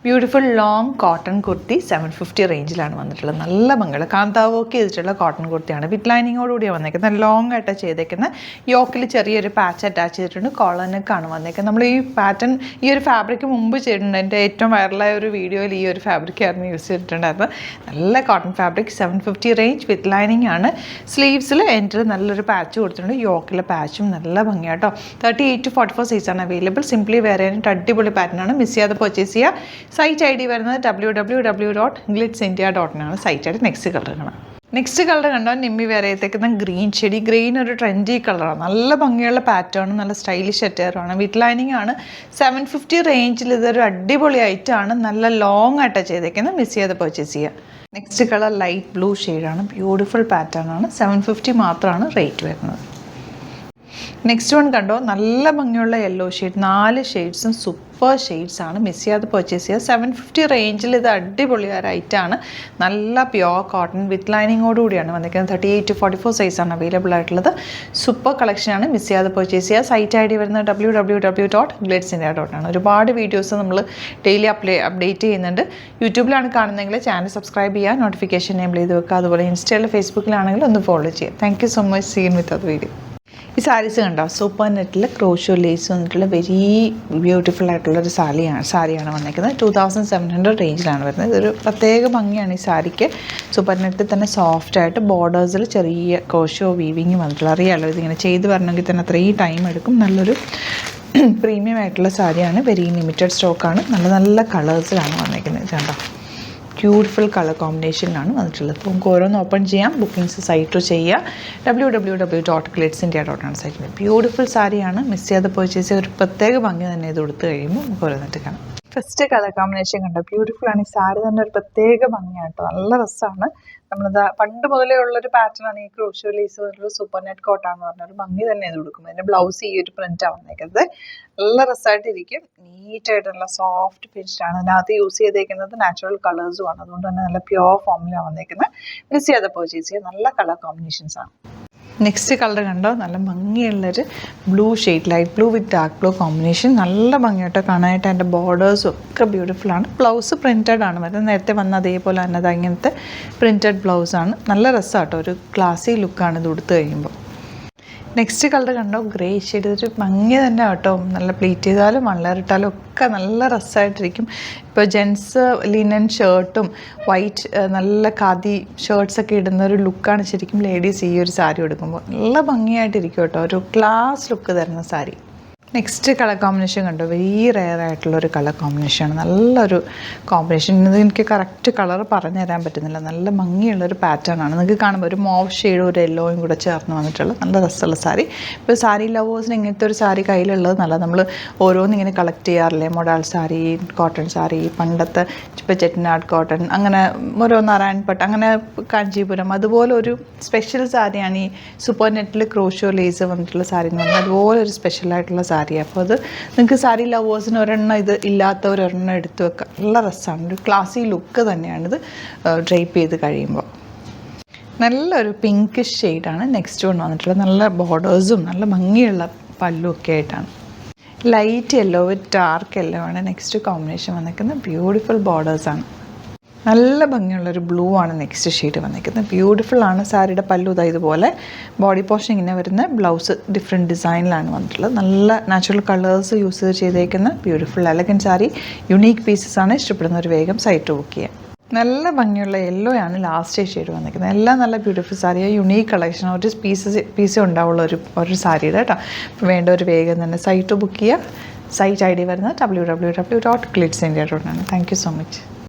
Beautiful long cotton kurti 750 റേഞ്ചിലാണ് വന്നിട്ടുള്ളത്. നല്ല ഭംഗിയുള്ള കാന്താവ് വർക്ക് ചെയ്തിട്ടുള്ള കോട്ടൺ കുർത്തിയാണ്. വിത്ത് ലൈനിങ്ങോടുകൂടിയാണ് വന്നേക്കുന്നത്. ലോങ് ആയിട്ട് ചെയ്തേക്കുന്നത്. യോക്കിൽ ചെറിയൊരു പാച്ച് അറ്റാച്ച് ചെയ്തിട്ടുണ്ട്. കോളർ നെക്കാണ് വന്നേക്കുന്നത്. നമ്മൾ ഈ പാറ്റേൺ ഈ ഒരു ഫാബ്രിക് മുമ്പ് ചെയ്തിട്ടുണ്ട്. എൻ്റെ ഏറ്റവും വൈറലായ ഒരു വീഡിയോയിൽ ഈ ഒരു ഫാബ്രിക് ആയിരുന്നു യൂസ് ചെയ്തിട്ടുണ്ടായിരുന്നു. നല്ല cotton fabric 750 range with lining ആണ്. സ്ലീവ്സിൽ എൻ്റെ നല്ലൊരു പാച്ച് കൊടുത്തിട്ടുണ്ട്. യോക്കിലെ പാച്ചും നല്ല ഭംഗിയാട്ടോ. 38 to 44 സൈസാണ് അവൈലബിൾ. സിംപ്ലി വെയർ ചെയ്യാനായിട്ട് അടിപൊളി പാറ്റേൺ ആണ്. മിസ് ചെയ്യാതെ പർച്ചേസ് ചെയ്യുക. സൈറ്റ് ഐ ഡി വരുന്നത് www.glitzindia.in ആണ് site I D. Next colour കണ്ടോ നിമ്മി വെയർ ചെയ്തേക്കുന്ന ഗ്രീൻ ഷെയ്ഡ്. ഗ്രീൻ ഒരു ട്രെൻഡി കളറാണ്. നല്ല ഭംഗിയുള്ള പാറ്റേൺ, നല്ല സ്റ്റൈലിഷ് അറ്റയറാണ്. വിത്ത് ലൈനിങ് ആണ്. 750 റേഞ്ചിൽ ഇതൊരു അടിപൊളി ഐറ്റമാണ്. നല്ല ലോങ് ആയിട്ടാണ് ചെയ്തേക്കുന്നത്. മിസ് ചെയ്ത് പർച്ചേസ് ചെയ്യുക. നെക്സ്റ്റ് കളർ ലൈറ്റ് ബ്ലൂ ഷെയ്ഡാണ്. ബ്യൂട്ടിഫുൾ പാറ്റേൺ ആണ്. 750 മാത്രമാണ് റേറ്റ് വരുന്നത്. നെക്സ്റ്റ് വൺ കണ്ടോ നല്ല ഭംഗിയുള്ള യെല്ലോ ഷെയ്ഡ്. 4 ഷെയ്ഡ്സും സൂപ്പർ ഷെയ്ഡ്സ് ആണ്. മിസ് ചെയ്യാതെ പർച്ചേസ് ചെയ്യുക. 750 റേഞ്ചിൽ ഇത് അടിപൊളി ഒരു ഐറ്റമാണ്. നല്ല പ്യുവർ കോട്ടൺ വിത്ത് ലൈനിങ്ങോടുകൂടിയാണ് വന്നിരിക്കുന്നത്. 38 to 44 സൈസാണ് അവൈലബിൾ ആയിട്ടുള്ളത്. സൂപ്പർ കളക്ഷനാണ്. മിസ് ചെയ്യാതെ പർച്ചേസ് ചെയ്യുക. സൈറ്റ് ഐ ഡി വരുന്നത് www.glitzindia.in ആണ്. ഒരുപാട് വീഡിയോസ് നമ്മൾ ഡെയിലി അപ്ഡേറ്റ് ചെയ്യുന്നുണ്ട്. യൂട്യൂബിലാണ് കാണുന്നതെങ്കിൽ ചാനൽ സബ്സ്ക്രൈബ് ചെയ്യുക, നോട്ടിഫിക്കേഷൻ എനേബിൾ ചെയ്ത് വെക്കുക. അതുപോലെ ഇൻസ്റ്റയിൽ ഫേസ്ബുക്കിലാണെങ്കിൽ ഒന്ന് ഫോളോ ചെയ്യുക. Thank you so much. Seen with അത് വീഡിയോ. ഈ സാരീസ് കണ്ടോ സൂപ്പർ നെറ്റിൽ ക്രോഷോ ലേസ് വന്നിട്ടുള്ള വെരി ബ്യൂട്ടിഫുൾ ആയിട്ടുള്ളൊരു സാരിയാണ് വന്നിരിക്കുന്നത്. 2700 റേഞ്ചിലാണ് വരുന്നത്. ഇതൊരു പ്രത്യേക ഭംഗിയാണ് ഈ സാരിക്ക്. സൂപ്പർ നെറ്റിൽ തന്നെ സോഫ്റ്റായിട്ട് ബോർഡേഴ്സിൽ ചെറിയ ക്രോഷോ വീവിങ് വന്നിട്ടുള്ള. അറിയാമല്ലോ ഇതിങ്ങനെ ചെയ്ത് വരണമെങ്കിൽ തന്നെ അത്രയും ടൈം എടുക്കും. നല്ലൊരു പ്രീമിയം ആയിട്ടുള്ള സാരിയാണ്. വെരി ലിമിറ്റഡ് സ്റ്റോക്കാണ്. നല്ല നല്ല കളേഴ്സിലാണ് വന്നിരിക്കുന്നത്. കണ്ടോ ബ്യൂട്ടിഫുൾ കളർ കോമ്പിനേഷനിലാണ് വന്നിട്ടുള്ളത്. നമുക്ക് ഓരോന്ന് ഓപ്പൺ ചെയ്യാം. ബുക്കിംഗ്സ് സൈറ്റ് ചെയ്യുക. www.glitzindia.in ആണ് സൈറ്റ്. ബ്യൂട്ടിഫുൾ സാരിയാണ്. മിസ് ചെയ്യാതെ പർച്ചേസ് ചെയ്യുക. ഒരു പ്രത്യേക ഭംഗി തന്നെ ഇത് കൊടുത്തു കഴിയുമ്പോൾ നമുക്ക് ഓരോന്നിട്ട് കാണാം. ഫസ്റ്റ് കളർ കോമ്പിനേഷൻ കണ്ടോ ബ്യൂട്ടിഫുൾ ആണ്. ഈ സാരി തന്നെ ഒരു പ്രത്യേക ഭംഗിയാണ് കേട്ടോ. നല്ല രസമാണ്. നമ്മളത് പണ്ട് മുതലേ ഉള്ളൊരു പാറ്റേൺ ആണ്. ഈ ക്രോഷോ ലേസ് ഒരു സൂപ്പർ നെറ്റ് കോട്ടാന്ന് പറഞ്ഞൊരു ഭംഗി തന്നെ ഇത് കൊടുക്കും. അതിൻ്റെ ബ്ലൗസ് ഈ ഒരു പ്രിന്റാണ് വന്നേക്കുന്നത്. നല്ല രസമായിട്ടിരിക്കും. നീറ്റായിട്ടുള്ള സോഫ്റ്റ് ഫിനിഷ്ഡ് ആണ്. അതിനകത്ത് യൂസ് ചെയ്തേക്കുന്നത് നാച്ചുറൽ കളേഴ്സും ആണ്. അതുകൊണ്ട് തന്നെ നല്ല പ്യുവർ ഫോമിലാണ് വന്നേക്കുന്നത്. മിസ് ചെയ്യാതെ പർച്ചേസ് ചെയ്യുക. നല്ല കളർ കോമ്പിനേഷൻസ് ആണ്. നെക്സ്റ്റ് കളർ കണ്ടോ നല്ല ഭംഗിയുള്ളൊരു ബ്ലൂ ഷെയ്ഡ്. ലൈറ്റ് ബ്ലൂ വിത്ത് ഡാർക്ക് ബ്ലൂ കോമ്പിനേഷൻ. നല്ല ഭംഗിയായിട്ട് കാണാനായിട്ട് അതിൻ്റെ ബോർഡേഴ്സും ഒക്കെ ബ്യൂട്ടിഫുൾ ആണ്. ബ്ലൗസ് പ്രിൻറ്റഡ് ആണ് വരുന്നത്. നേരത്തെ വന്ന അതേപോലെ തന്നെ ഇങ്ങനത്തെ പ്രിൻറ്റഡ് ബ്ലൗസാണ്. നല്ല രസമാട്ടോ. ഒരു ക്ലാസി ലുക്കാണ് ഇത് കൊടുത്തു കഴിയുമ്പോൾ. നെക്സ്റ്റ് കളർ കണ്ടോ ഗ്രേ ഷെയ്ഡ്. ഇതൊരു ഭംഗി തന്നെ കേട്ടോ. നല്ല പ്ലീറ്റ് ചെയ്താലും മള്ളറിട്ടാലും ഒക്കെ നല്ല രസമായിട്ടിരിക്കും. ഇപ്പോൾ ജെൻസ് ലിനൻ ഷർട്ടും വൈറ്റ് നല്ല ഖാദി ഷർട്ട്സൊക്കെ ഇടുന്ന ഒരു ലുക്കാണ് ശരിക്കും ലേഡീസ് ഈ ഒരു സാരി എടുക്കുമ്പോൾ. നല്ല ഭംഗിയായിട്ടിരിക്കും കേട്ടോ. ഒരു ക്ലാസ് ലുക്ക് തരുന്ന സാരി. നെക്സ്റ്റ് കളർ കോമ്പിനേഷൻ കണ്ടോ വെരി റെയർ ആയിട്ടുള്ളൊരു കളർ കോമ്പിനേഷനാണ്. നല്ലൊരു കോമ്പിനേഷൻ. ഇത് എനിക്ക് കറക്റ്റ് കളർ പറഞ്ഞു തരാൻ പറ്റുന്നില്ല. നല്ല ഭംഗിയുള്ളൊരു പാറ്റേൺ ആണ്. നിങ്ങൾക്ക് കാണുമ്പോൾ ഒരു മോവ് ഷെയ്ഡും ഒരു യെല്ലോയും കൂടെ ചേർന്ന് വന്നിട്ടുള്ള നല്ല രസമുള്ള സാരി. ഇപ്പോൾ സാരി ലവേഴ്സിന് ഇങ്ങനത്തെ ഒരു സാരി കയ്യിലുള്ളത് നല്ല. നമ്മൾ ഓരോന്നിങ്ങനെ കളക്ട് ചെയ്യാറില്ലേ. മൊഡാൾ സാരി, കോട്ടൺ സാരി, പണ്ടത്തെ ഇപ്പോൾ ചെട്ടിനാട് കോട്ടൺ, അങ്ങനെ ഓരോ നാരായൺപട്ട്, അങ്ങനെ കാഞ്ചീപുരം, അതുപോലെ ഒരു സ്പെഷ്യൽ സാരിയാണ് ഈ സൂപ്പർ നെറ്റിൽ ക്രോഷോ ലേസ് വന്നിട്ടുള്ള സാരി എന്ന് പറഞ്ഞാൽ. അതുപോലെ ഒരു സ്പെഷ്യലായിട്ടുള്ള സാരി. അപ്പോൾ അത് നിങ്ങൾക്ക് സാരി ലവേഴ്സിന് ഒരെണ്ണം ഇത് ഇല്ലാത്തവരൊരെണ്ണം എടുത്തു വെക്കാം. നല്ല രസമാണ്. ഒരു ക്ലാസി ലുക്ക് തന്നെയാണിത് ഡ്രൈപ്പ് ചെയ്ത് കഴിയുമ്പോൾ. നല്ലൊരു പിങ്കിഷ് ഷെയ്ഡാണ് നെക്സ്റ്റ് വൺ വന്നിട്ടുള്ളത്. നല്ല ബോർഡേഴ്സും നല്ല ഭംഗിയുള്ള പല്ലും ഒക്കെ ആയിട്ടാണ്. ലൈറ്റ് യെല്ലോ വിത്ത് ഡാർക്ക് യെല്ലോ ആണ് നെക്സ്റ്റ് കോമ്പിനേഷൻ വന്നിരിക്കുന്നത്. ബ്യൂട്ടിഫുൾ ബോർഡേഴ്സാണ്. നല്ല ഭംഗിയുള്ളൊരു ബ്ലൂ ആണ് നെക്സ്റ്റ് ഷെയ്ഡ് വന്നിരിക്കുന്നത്. ബ്യൂട്ടിഫുൾ ആണ്. സാരിയുടെ പല്ലു ഇതുപോലെ ബോഡി പോർഷൻ ഇങ്ങനെ വരുന്ന. ബ്ലൗസ് ഡിഫറെൻറ്റ് ഡിസൈനിലാണ് വന്നിട്ടുള്ളത്. നല്ല നാച്ചുറൽ കളേഴ്സ് യൂസ് ചെയ്തേക്കുന്ന beautiful elegant sari. Unique pieces ആണ്. ഇഷ്ടപ്പെടുന്നവർ വേഗം സൈറ്റ് ബുക്ക് ചെയ്യാം. നല്ല ഭംഗിയുള്ള യെല്ലോ ആണ് ലാസ്റ്റ് ഷെയ്ഡ് വന്നിരിക്കുന്നത്. എല്ലാം നല്ല ബ്യൂട്ടിഫുൾ സാരിയാണ്. Unique collection. ഒരു പീസേ ഉണ്ടാവുള്ള ഒരു സാരിയുടെ കേട്ടോ. അപ്പോൾ വേണ്ടവർ വേഗം തന്നെ സൈറ്റ് ബുക്ക് ചെയ്യുക. സൈറ്റ് ഐ ഡി വരുന്നത് www.glitzindia.in ആണ്. Thank you so much.